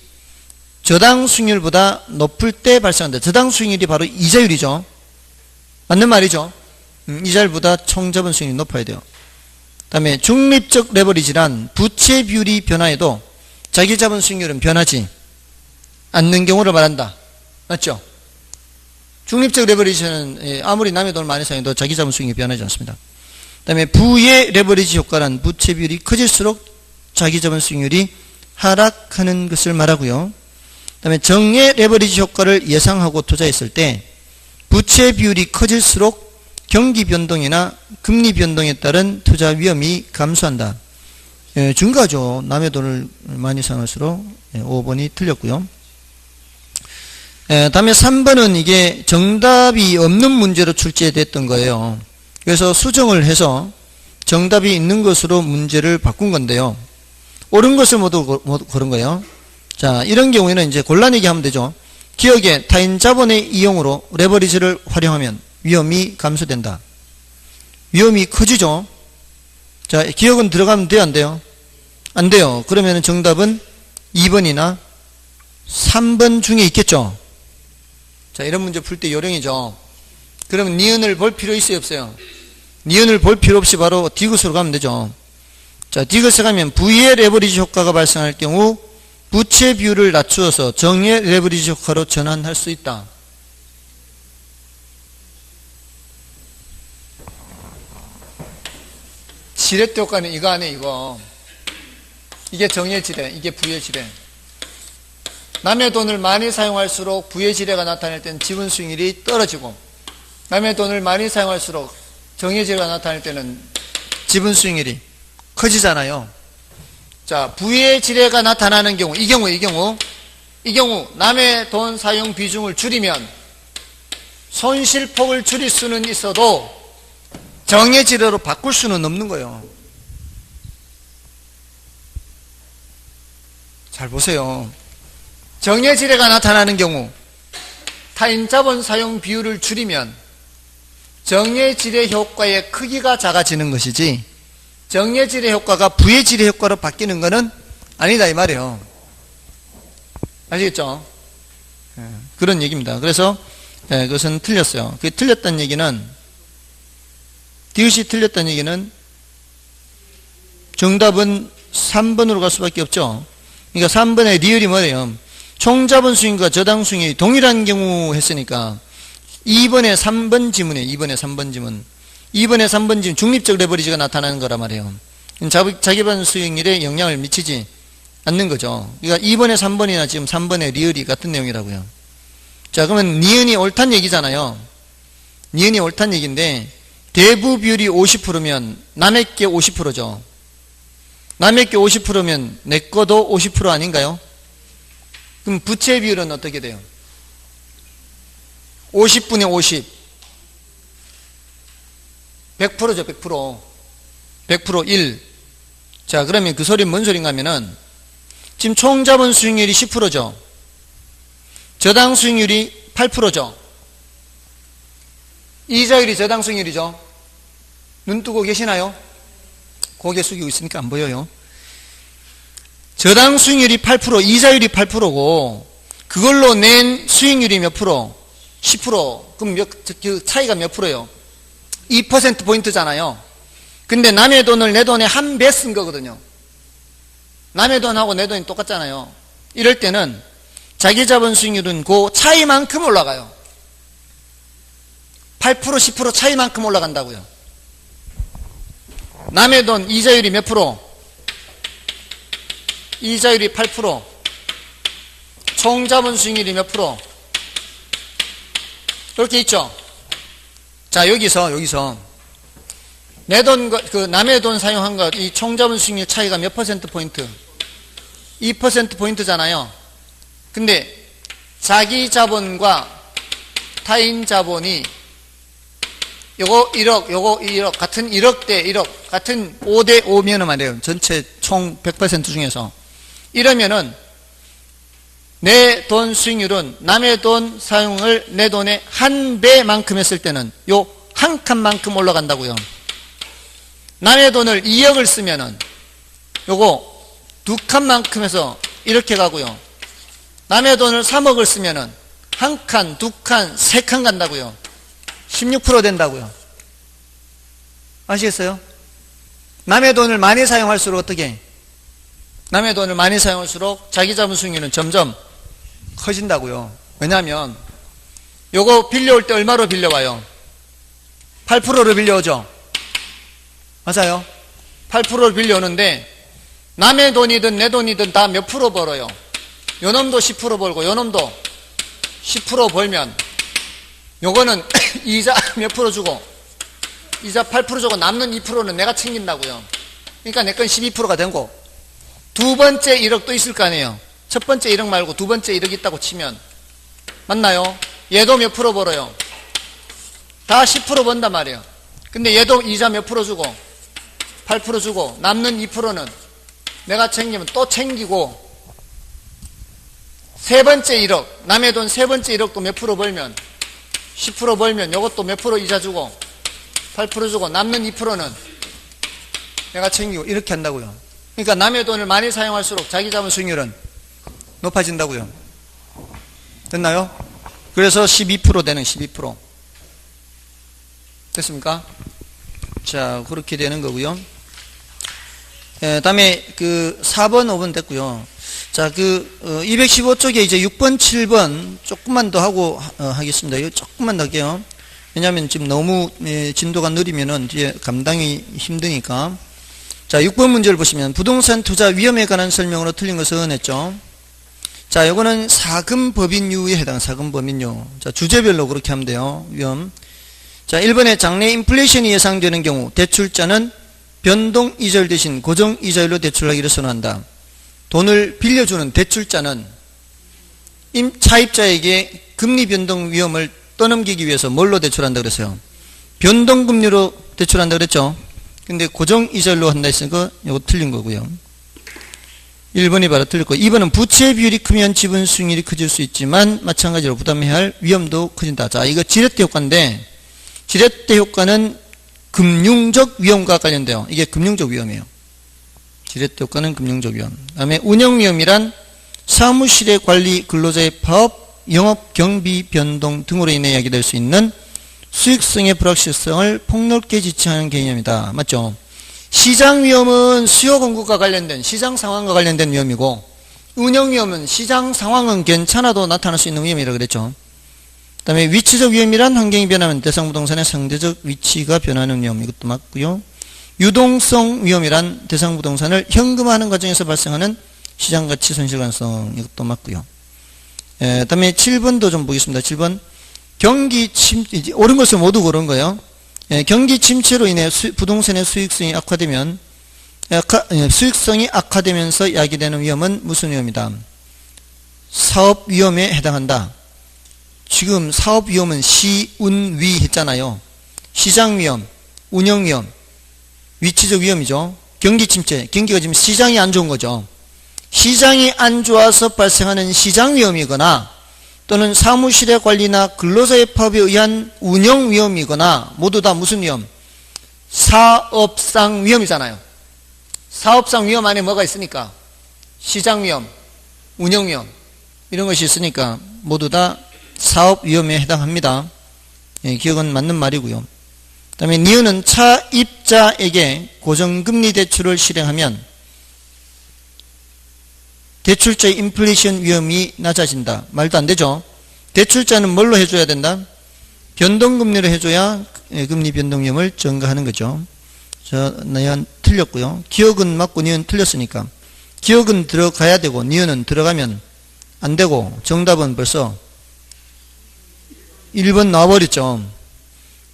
저당 수익률보다 높을 때 발생한다. 저당 수익률이 바로 이자율이죠. 맞는 말이죠. 이자율보다 총 자본 수익률이 높아야 돼요. 그 다음에 중립적 레버리지란 부채 비율이 변화해도 자기 자본 수익률은 변하지 않는 경우를 말한다. 맞죠? 중립적 레버리지는 아무리 남의 돈을 많이 사용해도 자기 자본 수익률이 변하지 않습니다. 그 다음에 부의 레버리지 효과란 부채 비율이 커질수록 자기 자본 수익률이 하락하는 것을 말하고요. 그 다음에 정의 레버리지 효과를 예상하고 투자했을 때 부채 비율이 커질수록 경기 변동이나 금리 변동에 따른 투자 위험이 감소한다. 예, 증가죠. 남의 돈을 많이 사용할수록. 5번이 틀렸고요. 다음에 3번은 이게 정답이 없는 문제로 출제됐던 거예요. 그래서 수정을 해서 정답이 있는 것으로 문제를 바꾼 건데요. 옳은 것을 모두 고른 거예요. 자, 이런 경우에는 이제 곤란하게 하면 되죠. 기업의 타인 자본의 이용으로 레버리지를 활용하면 위험이 감소된다. 위험이 커지죠. 자, 기억은 들어가면 돼요, 안 돼요? 안 돼요. 그러면 정답은 2번이나 3번 중에 있겠죠. 자, 이런 문제 풀 때 요령이죠. 그러면 니은을 볼 필요 있어요, 없어요? 니은을 볼 필요 없이 바로 디귿으로 가면 되죠. 자, 디귿에 가면 부의 레버리지 효과가 발생할 경우 부채 비율을 낮추어서 정의 레버리지 효과로 전환할 수 있다. 지렛대 효과는 이거 안에 이거. 이게 정의 지뢰, 이게 부의 지뢰. 남의 돈을 많이 사용할수록 부의 지뢰가 나타날 때는 지분 수익률이 떨어지고, 남의 돈을 많이 사용할수록 정의 지뢰가 나타날 때는 지분 수익률이 커지잖아요. 자, 부의 지뢰가 나타나는 경우, 이 경우 남의 돈 사용 비중을 줄이면 손실폭을 줄일 수는 있어도 정의 지뢰로 바꿀 수는 없는 거예요. 잘 보세요. 정의 지뢰가 나타나는 경우 타인 자본 사용 비율을 줄이면 정의 지뢰 효과의 크기가 작아지는 것이지, 정의 지뢰 효과가 부의 지뢰 효과로 바뀌는 것은 아니다 이 말이에요. 아시겠죠? 그런 얘기입니다. 그래서 그것은 틀렸어요. 그 틀렸다는 얘기는, 디귿이 틀렸다는 얘기는 정답은 3번으로 갈 수밖에 없죠. 그러니까 3번의 리을이 뭐예요? 총자본 수익과 저당 수익이 동일한 경우 했으니까 2번의 3번 지문이에요. 2번의 3번 지문. 2번의 3번 지문 중립적 레버리지가 나타나는 거란 말이에요. 자기반 수익률에 영향을 미치지 않는 거죠. 그러니까 2번의 3번이나 지금 3번의 리을이 같은 내용이라고요. 자, 그러면 니은이 옳다는 얘기잖아요. 니은이 옳다는 얘기인데 대부 비율이 50%면 남의 게 50%죠. 남의 게 50%면 내 거도 50% 아닌가요? 그럼 부채 비율은 어떻게 돼요? 50분의 50. 100%죠, 100%. 100% 1. 자, 그러면 그 소리는 뭔 소린가 하면은 지금 총 자본 수익률이 10%죠. 저당 수익률이 8%죠. 이자율이 저당 수익률이죠. 눈 뜨고 계시나요? 고개 숙이고 있으니까 안 보여요. 저당 수익률이 8%, 이자율이 8%고 그걸로 낸 수익률이 몇 프로? 10%. 그럼 그 차이가 몇 프로예요? 2%포인트잖아요. 근데 남의 돈을 내 돈에 한 배 쓴 거거든요. 남의 돈하고 내 돈이 똑같잖아요. 이럴 때는 자기 자본 수익률은 그 차이만큼 올라가요. 8% 10% 차이만큼 올라간다고요. 남의 돈 이자율이 몇 프로? 이자율이 8%. 총 자본 수익률이 몇 프로? 이렇게 있죠. 자, 여기서 내 돈, 남의 돈 사용한 것, 이 총 자본 수익률 차이가 몇 퍼센트 포인트? 2% 포인트잖아요. 근데 자기 자본과 타인 자본이 요거 1억, 요거 1억, 같은 1억 대 1억, 같은 5대 5면은 말이에요. 전체 총 100% 중에서. 이러면은 내 돈 수익률은 남의 돈 사용을 내 돈의 한 배만큼 했을 때는 요 한 칸만큼 올라간다고요. 남의 돈을 2억을 쓰면은 요거 두 칸만큼 해서 이렇게 가고요. 남의 돈을 3억을 쓰면은 한 칸, 두 칸, 세 칸 간다고요. 16% 된다고요. 아시겠어요? 남의 돈을 많이 사용할수록 어떻게? 남의 돈을 많이 사용할수록 자기 자본 수익률은 점점 커진다고요. 왜냐하면 요거 빌려올 때 얼마로 빌려와요? 8%로 빌려오죠. 맞아요? 8%를 빌려오는데 남의 돈이든 내 돈이든 다 몇 프로 벌어요? 요 놈도 10% 벌고 요 놈도 10% 벌면 요거는 이자 몇 프로 주고 이자 8% 주고 남는 2%는 내가 챙긴다고요. 그러니까 내 건 12%가 되고 두 번째 1억도 있을 거 아니에요. 첫 번째 1억 말고 두 번째 1억 있다고 치면 맞나요? 얘도 몇 프로 벌어요? 다 10% 번단 말이에요. 근데 얘도 이자 몇 프로 주고 8% 주고 남는 2%는 내가 챙기면 또 챙기고 세 번째 1억 남의 돈 세 번째 1억도 몇 프로 벌면 10% 벌면 이것도 몇 프로 이자 주고 8% 주고 남는 2%는 내가 챙기고 이렇게 한다고요. 그러니까 남의 돈을 많이 사용할수록 자기 자본 수익률은 높아진다고요. 됐나요? 그래서 12% 되는 12%. 됐습니까? 자, 그렇게 되는 거고요. 다음에 그 4번, 5번 됐고요. 자, 215쪽에 이제 6번, 7번 조금만 더 하고 하겠습니다. 이거 조금만 더 할게요. 왜냐하면 지금 너무 진도가 느리면은 뒤에 감당이 힘드니까. 자, 6번 문제를 보시면 부동산 투자 위험에 관한 설명으로 틀린 것은 했죠. 자, 요거는 사금법인유에 해당 사금법인유. 자, 주제별로 그렇게 하면 돼요. 위험. 자, 1번에 장래 인플레이션이 예상되는 경우 대출자는 변동 이자율 대신 고정 이자율로 대출하기를 선호한다. 돈을 빌려주는 대출자는 차입자에게 금리 변동 위험을 떠넘기기 위해서 뭘로 대출한다 그랬어요? 변동금리로 대출한다 그랬죠? 근데 고정 이자율로 한다 했으니까 이거 틀린 거고요. 1번이 바로 틀렸고, 2번은 부채 비율이 크면 지분 수익률이 커질 수 있지만 마찬가지로 부담해야 할 위험도 커진다. 자, 이거 지렛대 효과인데, 지렛대 효과는 금융적 위험과 관련돼요. 이게 금융적 위험이에요. 지렛대 효과는 금융적 위험. 다음에 운영 위험이란 사무실의 관리, 근로자의 파업, 영업 경비 변동 등으로 인해 야기될 수 있는 수익성의 불확실성을 폭넓게 지칭하는 개념이다. 맞죠? 시장 위험은 수요 공급과 관련된 시장 상황과 관련된 위험이고, 운영 위험은 시장 상황은 괜찮아도 나타날 수 있는 위험이라고 그랬죠. 그 다음에 위치적 위험이란 환경이 변하면 대상 부동산의 상대적 위치가 변하는 위험, 이것도 맞고요. 유동성 위험이란 대상 부동산을 현금화하는 과정에서 발생하는 시장가치 손실 가능성, 이것도 맞고요. 그 다음에 7번도 좀 보겠습니다. 7번 경기 침체, 옳은 것을 모두 고른 거예요. 경기 침체로 인해 부동산의 수익성이 악화되면 수익성이 악화되면서 야기되는 위험은 무슨 위험이다? 사업 위험에 해당한다. 지금 사업 위험은 시운위 했잖아요. 시장 위험, 운영 위험, 위치적 위험이죠. 경기 침체, 경기가 지금 시장이 안 좋은 거죠. 시장이 안 좋아서 발생하는 시장 위험이거나 또는 사무실의 관리나 근로자의 파업에 의한 운영 위험이거나 모두 다 무슨 위험? 사업상 위험이잖아요. 사업상 위험 안에 뭐가 있으니까? 시장 위험, 운영 위험 이런 것이 있으니까 모두 다 사업 위험에 해당합니다. 예, 기억은 맞는 말이고요. 그 다음에 니은은 차입자에게 고정금리 대출을 실행하면 대출자의 인플레이션 위험이 낮아진다. 말도 안 되죠. 대출자는 뭘로 해줘야 된다? 변동금리로 해줘야 금리 변동 위험을 증가하는 거죠. 저 니은 틀렸고요. 기억은 맞고 니은 틀렸으니까 기억은 들어가야 되고 니은은 들어가면 안 되고 정답은 벌써 1번 나와버렸죠.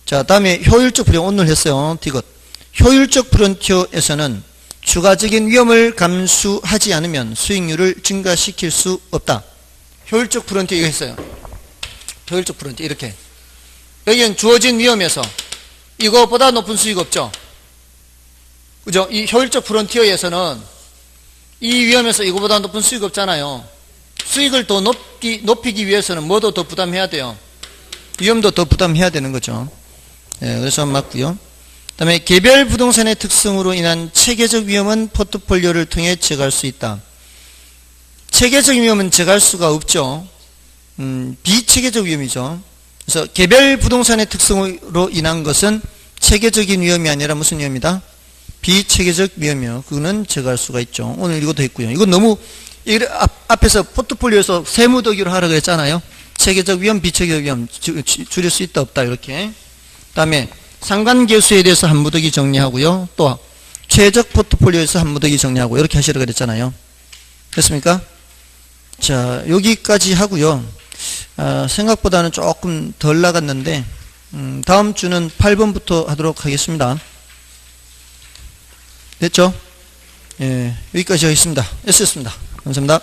자, 다음에 효율적 프론티어 오늘 했어요. 디귿. 효율적 프론티어에서는 추가적인 위험을 감수하지 않으면 수익률을 증가시킬 수 없다. 효율적 프론티어 이거 했어요. 효율적 프론티어 이렇게. 여기는 주어진 위험에서 이거보다 높은 수익 없죠. 그죠? 이 효율적 프론티어에서는 이 위험에서 이거보다 높은 수익 없잖아요. 수익을 더 높이기 위해서는 뭐도 더 부담해야 돼요. 위험도 더 부담해야 되는 거죠. 네, 그래서 맞고요. 그 다음에 개별 부동산의 특성으로 인한 체계적 위험은 포트폴리오를 통해 제거할 수 있다. 체계적 위험은 제거할 수가 없죠. 비체계적 위험이죠. 그래서 개별 부동산의 특성으로 인한 것은 체계적인 위험이 아니라 무슨 위험이다? 비체계적 위험이요. 그거는 제거할 수가 있죠. 오늘 이것도 했고요. 이건 너무 앞에서 포트폴리오에서 세무더기로 하라고 했잖아요. 체계적 위험, 비체계적 위험 줄일 수 있다 없다 이렇게. 그 다음에 상관계수에 대해서 한 무더기 정리하고요. 또 최적 포트폴리오에서 한 무더기 정리하고 이렇게 하시라고 그랬잖아요. 됐습니까? 자, 여기까지 하고요. 생각보다는 조금 덜 나갔는데 다음 주는 8번부터 하도록 하겠습니다. 됐죠? 예, 여기까지 하겠습니다. S였습니다. 감사합니다.